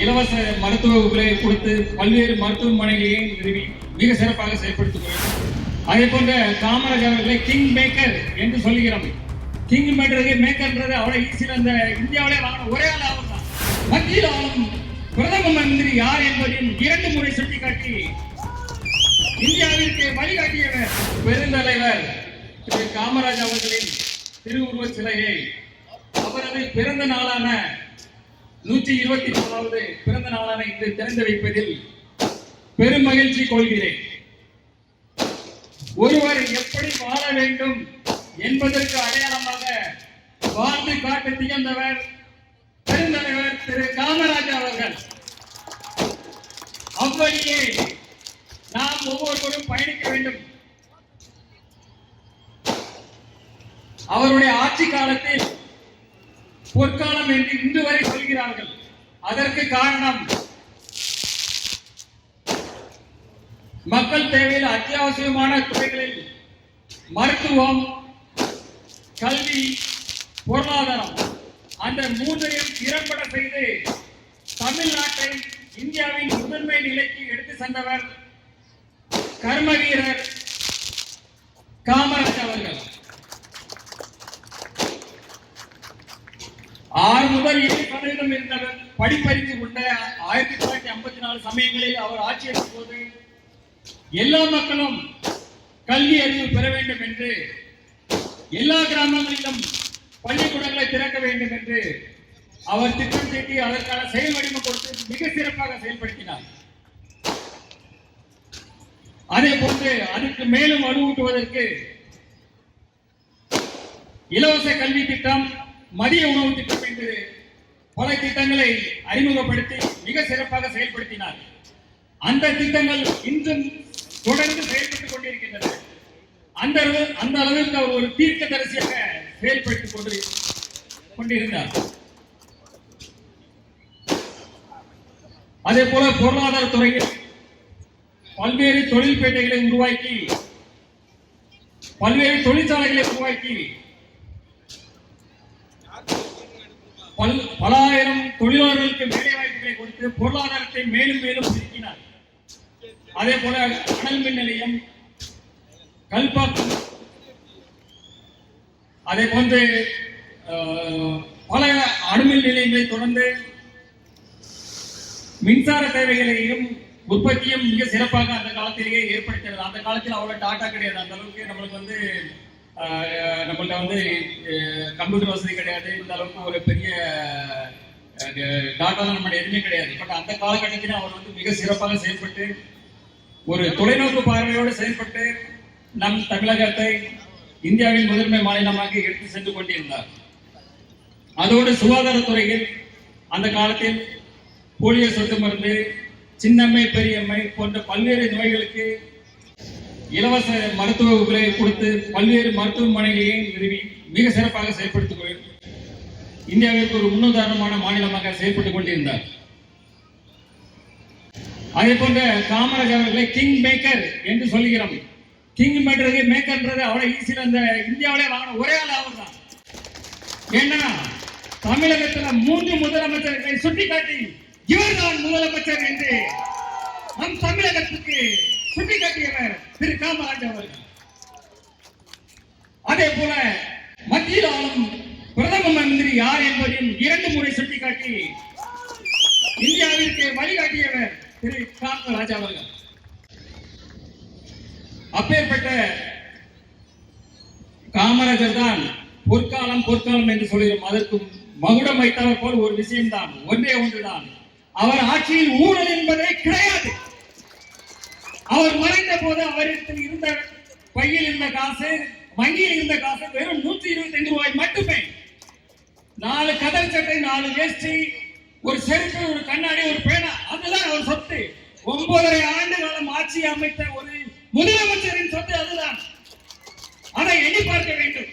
இலவச மருத்துவ வகுப்புகளை கொடுத்து பல்வேறு மருத்துவமனைகளையும் நிறுவி மிக சிறப்பாக செயல்படுத்துகிறோம். அதே போன்ற காமராஜர் அவர்களை கிங் மேக்கர் என்று சொல்லுகிறோம். கிங் மேக்கர்ன்றது அவ்வளவு ஈஸியில் அந்த இந்தியாவிலே வாங்கின ஒரே ஆள் அவர் தான். மத்தியில் ஆளும் பிரதம மந்திரி யார் என்பதையும் 2 முறை சுட்டிக்காட்டி இந்தியாவிற்கு வழிகாட்டியவர் பெருந்தலைவர் திரு காமராஜ் அவர்களின் திருவுருவ சிலையை அவரது பிறந்த நாளான 124வது பிறந்த நாளான இன்று திறந்து வைப்பதில் பெரும் மகிழ்ச்சி கொள்கிறேன். ஒருவர் எப்படி வாழ வேண்டும் என்பதற்கு அடையாளமாக வாழ்ந்து காட்டு திகழ்ந்தவர் பெருந்தலைவர் திரு காமராஜ் அவர்கள். அவ்வழியே நாம் ஒவ்வொருவரும் பயணிக்க வேண்டும். அவருடைய ஆட்சி காலத்தில் பொற்காலம் என்று இன்று வரை சொல்கிறார்கள். அதற்கு காரணம் மக்கள் தேவையில் அத்தியாவசியமான துறைகளில் மருத்துவம், கல்வி, பொருளாதாரம் அந்த 3ஐயும் திறம்பட செய்து தமிழ்நாட்டை இந்தியாவின் முதன்மை நிலைக்கு எடுத்து சென்றவர் கர்ம வீரர் காமராஜ் அவர்கள். 6 முதல் 7% இருந்தவர் படிப்பறிவு கொண்ட 1954 சமயங்களில் அவர் ஆட்சி எடுத்த போது எல்லா மக்களும் கல்வி அறிவு பெற வேண்டும் என்று எல்லா கிராமங்களிலும் பள்ளிக்கூடங்களை திறக்க வேண்டும் என்று அவர் திட்டம் தீட்டி அதற்கான செயல் வடிவம் கொடுத்து மிக சிறப்பாக செயல்படுத்தினார். அதே போன்று அதுக்கு மேலும் வலுவூட்டுவதற்கு இலவச கல்வி திட்டம், மதிய உணவு திட்டம் என்று பல திட்டங்களை அறிமுகப்படுத்தி மிக சிறப்பாக செயல்படுத்தினார். அந்த திட்டங்கள் இன்றும் தொடர்ந்து செயல்பட்டுக் கொண்டிருக்கின்றன. அந்த அளவிற்கு அவர் ஒரு தீர்க்கதரிசியாக செயல்பட்டுக் கொண்டிருந்தார். அதே போல பொருளாதார துறையில் பல்வேறு தொழில்பேட்டைகளை உருவாக்கி பல்வேறு தொழிற்சாலைகளை உருவாக்கி பல ஆயிரம் தொழிலாளர்களுக்கு வேலை வாய்ப்புகளை கொடுத்து பொருளாதாரத்தை மேலும் மேலும் பெருக்கினார். அதே போல அனல் மின் நிலையம், கல்பாக்கம், அதே போன்று பல அணுமின் நிலையங்களை தொடர்ந்து மின்சார தேவைகளையும் உற்பத்தியும் மிக சிறப்பாக அந்த காலத்திலேயே ஏற்படுத்தினது. அந்த காலத்தில் அவ்வளவு டாட்டா கிடையாது. அந்த அளவுக்கு நம்மள்ட்ட கம்ப்யூட்டர் வசதி கிடையாது. இந்த அளவுக்கு ஒரு பெரிய டாட்டா நம்ம எதுவுமே கிடையாது. பட் அந்த காலகட்டத்தில் அவர் மிக சிறப்பாக செயல்பட்டு ஒரு தொலைநோக்கு பார்வையோடு செயல்பட்டு நம் தமிழகத்தை இந்தியாவின் முதன்மை மாநிலமாக எடுத்து சென்று கொண்டிருந்தார். அதோடு சுகாதாரத்துறையில் அந்த காலத்தில் போலியோ சொட்டு மருந்து, சின்னம்மை, பெரியம்மை போன்ற பல்வேறு நோய்களுக்கு இலவச மருத்துவ வகுப்புகளை கொடுத்து பல்வேறு மருத்துவமனைகளையும் நிறுவி மிக சிறப்பாக செயல்படுத்திக் இந்தியாவிற்கு ஒரு முன்னுதாரணமான மாநிலமாக செயல்பட்டுக் கொண்டிருந்தார். அதே போன்ற காமராஜர் அவர்களை கிங் மேக்கர் என்று சொல்லுகிறோம். கிங் மேக்கர்ன்றது அவ்வளவு ஈஸியில் அந்த இந்தியாவிலே வாங்கின ஒரே ஆள் அவர் தான். ஏன்னா தமிழகத்தில் 3 முதலமைச்சர்களை சுட்டிக்காட்டி இவர்தான் முதலமைச்சர் என்று நம் தமிழகத்துக்கு சுட்டிக்காட்டியவர் திரு காமராஜ் அவர்கள். அதே போல மத்தியில் ஆளும் பிரதம மந்திரி யார் என்பதையும் 2 முறை சுட்டிக்காட்டி இந்தியாவிற்கு வழிகாட்டியவர் திரு காமராஜ் அவர்கள். அப்பேற்பட்ட காமராஜர் தான் பொற்காலம் என்று சொல்கிறோம். அதற்கு மகுடம் வைத்தவர் போல் ஒரு விஷயம்தான், ஒன்றே ஒன்றுதான். அவர் ஆட்சியில் ஊழல் என்பதே கிடையாது. அவர் மறைந்த போது அவரிடத்தில் இருந்த பையில் இருந்த காசு, வங்கியில் இருந்த காசு வெறும் 125 ரூபாய் மட்டுமே. 4 கதர் சட்டை, 4 வேஷ்டி, ஒரு செருப்பு, ஒரு கண்ணாடி, ஒரு பேனா, அதுதான் அவர் சொத்து. 9.5 ஆண்டு காலம் ஆட்சி அமைத்த ஒரு முதலமைச்சரின் சொத்து அதுதான். அதை எண்ணி பார்க்க வேண்டும்.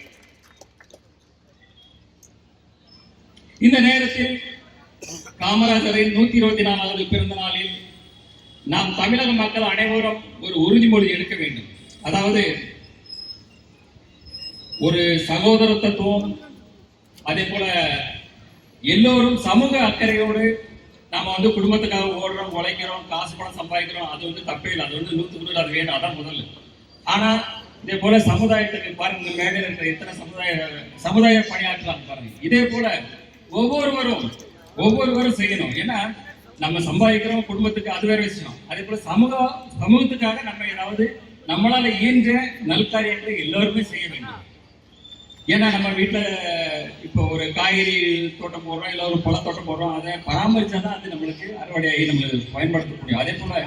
இந்த நேரத்தில் காமராஜரின் 124வது பிறந்த நாளில் நாம் தமிழக மக்கள் அனைவரும் ஒரு உறுதிமொழி எடுக்க வேண்டும். அதாவது ஒரு சகோதரத்துவம், அதே போல எல்லோரும் சமூக அக்கறையோடு நாம குடும்பத்துக்காக ஓடுறோம், உழைக்கிறோம், காசு பணம் சம்பாதிக்கிறோம், அது தப்பே இல்லை. அது 100% அது வேணும், அதான் முதல்ல. ஆனா இதே போல சமுதாயத்துக்கு பாருங்க, மேடையில் இருக்கிற எத்தனை சமுதாய பணியாற்றலாம் பாருங்க. இதே போல ஒவ்வொருவரும் செய்யணும். ஏன்னா நம்ம சம்பாதிக்கிறோம் குடும்பத்துக்கு, அது வேற விஷயம். அதே போல சமூகத்துக்காக நம்ம ஏதாவது நம்மளால இயன்ற நல்காரியங்களை எல்லோருமே செய்ய வேண்டும். ஏன்னா நம்ம வீட்டுல இப்போ ஒரு காய்கறி தோட்டம் போடுறோம், இல்ல ஒரு பழத்தோட்டம் போடுறோம், அதை பராமரிச்சாதான் அது நம்மளுக்கு அறுவடையாகி நம்மளுக்கு பயன்படுத்த முடியும். அதே போல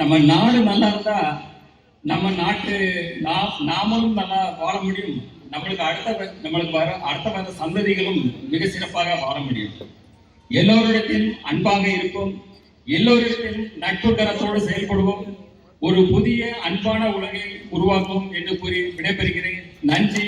நம்ம நாடு நல்லா இருந்தா நம்ம நாட்டு நாமளும் நல்லா வாழ முடியும். நம்மளுக்கு அடுத்த வர சந்ததிகளும் மிக சிறப்பாக வாழ முடியும். எல்லோரிடத்திலும் அன்பாக இருப்போம், எல்லோரிடத்திலும் நட்பு கரத்தோடு செயல்படுவோம், ஒரு புதிய அன்பான உலகை உருவாக்கும் என்று கூறி விடைபெறுகிறேன். நன்றி.